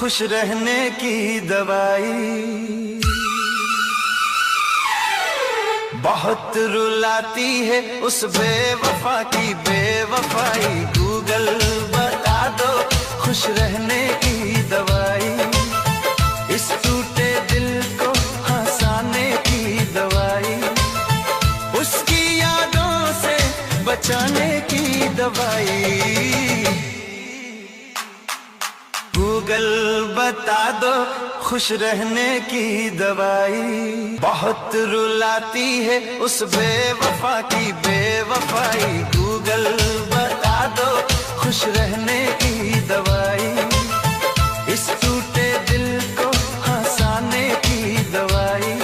खुश रहने की दवाई। बहुत रुलाती है उस बेवफा की बेवफाई, गूगल बता दो खुश रहने की दवाई। इस टूटे दिल को हंसाने की दवाई, उसकी यादों से बचाने की दवाई। गूगल बता दो खुश रहने की दवाई। बहुत रुलाती है उस बेवफा की बेवफाई, गूगल बता दो खुश रहने की दवाई। इस टूटे दिल को हंसाने की दवाई,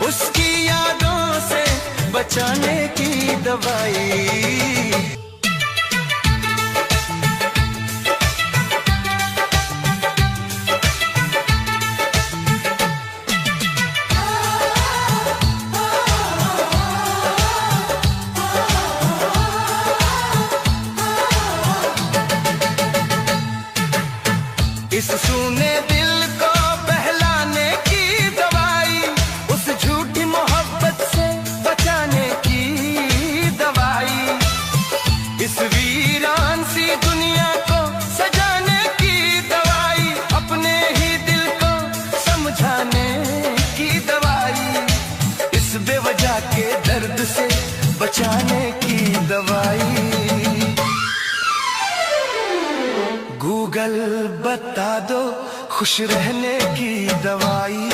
उसकी यादों से बचाने की दवाई। इस सूने दिल को बहलाने की दवाई, उस झूठी मोहब्बत से बचाने की दवाई। इस वीरान सी दुनिया को सजाने की दवाई, अपने ही दिल को समझाने की दवाई। इस बेवजह के दर्द से बचाने की दवाई। गूगल बता दो खुश रहने की दवाई।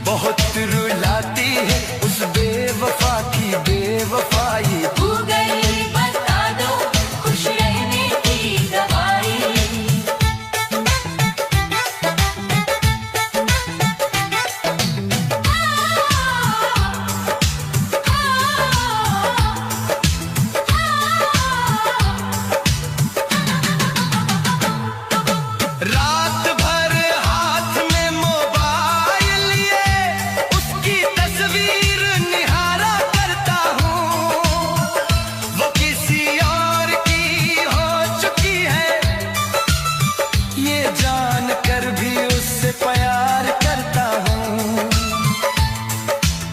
बहुत रुलाती है उस बेवफा की बेवफाई, गूगल बता दो खुश रहने की दवाई। रात भर हाथ में मोबाइल लिए उसकी तस्वीर निहारा करता हूँ। वो किसी और की हो चुकी है, ये जान कर भी उससे प्यार करता हूँ।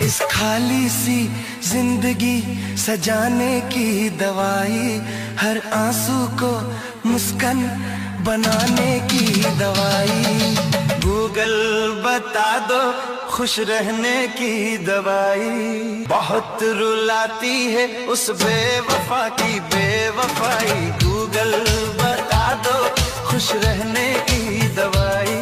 इस खाली सी जिंदगी सजाने की दवाई, हर आंसू को मुस्कान बनाने की दवाई। गूगल बता दो खुश रहने की दवाई। बहुत रुलाती है उस बेवफा की बेवफाई, गूगल बता दो खुश रहने की दवाई।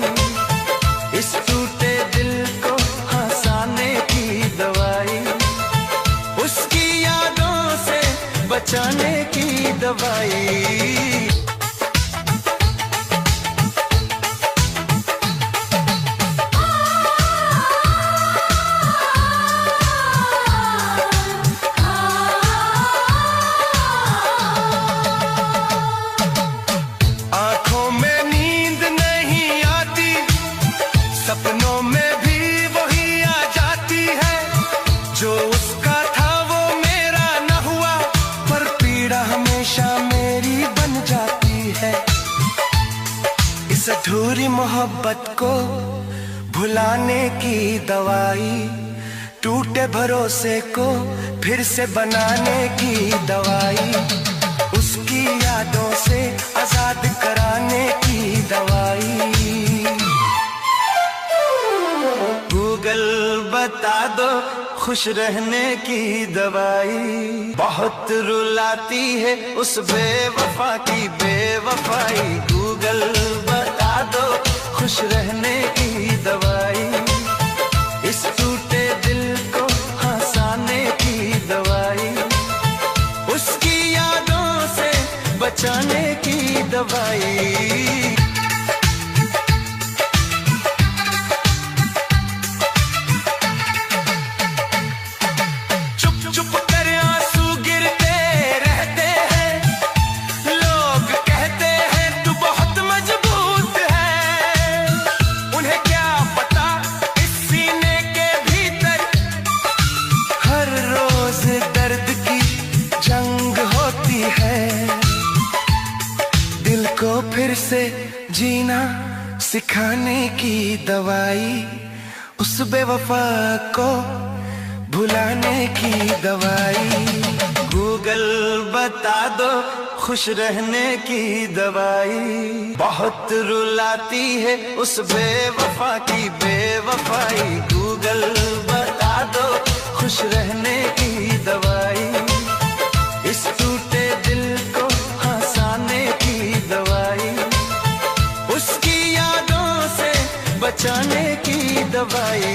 इस टूटे दिल को हंसाने की दवाई, उसकी यादों से बचाने की दवाई। आंखों में नींद नहीं आती, सपनों में भी वही आ जाती है। जो उसका था वो मेरा न हुआ, पर पीड़ा हमेशा मेरी बन जाती है। इस अधूरी मोहब्बत को भुलाने की दवाई, टूटे भरोसे को फिर से बनाने की दवाई, उसकी यादों से आजाद कराने की दवाई। गूगल बता दो खुश रहने की दवाई। बहुत रुलाती है उस बेवफा की बेवफाई, गूगल बता दो खुश रहने की दवाई। इस टूटे दिल को हंसाने की दवाई, उसकी यादों से बचाने की दवाई। चुप चुप कर आंसू गिरते रहते हैं, लोग कहते हैं तू बहुत मजबूत है। उन्हें सिखाने की दवाई, उस बेवफा को भुलाने की दवाई। गूगल बता दो खुश रहने की दवाई, बहुत रुलाती है उस बेवफा की बेवफाई। गूगल बता दो खुश रहने की दवाई, इस टूटे दिल को हंसाने की दवाई, उसकी यादों से बचाने की दवाई।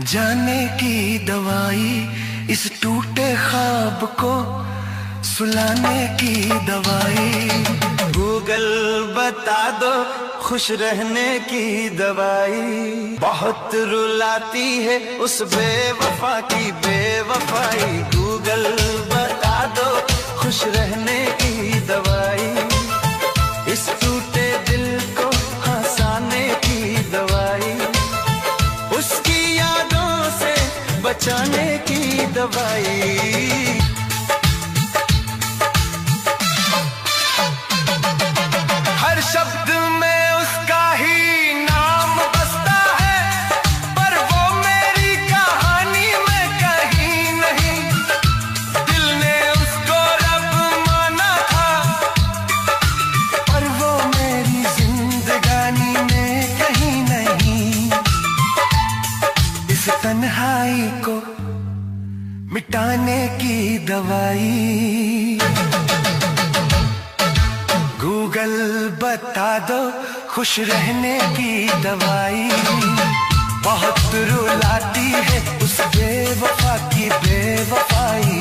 जाने की दवाई, इस टूटे ख्वाब को सुलाने की दवाई। गूगल बता दो खुश रहने की दवाई, बहुत रुलाती है उस बेवफा की बेवफाई। गूगल बता दो खुश रहने की दवाई, इस टूटे दिल को हंसाने की दवाई, उसकी यादों से बचाने की दवाई। हर शब्द में उसका ही नाम बसता है, पर वो मेरी कहानी में कहीं नहीं। दिल ने उसको रब माना था, पर वो मेरी जिंदगानी में कहीं नहीं। इस तन्हाई को मिटाने की दवाई। गूगल बता दो खुश रहने की दवाई, बहुत रुलाती है उस बेवफा की बेवफाई।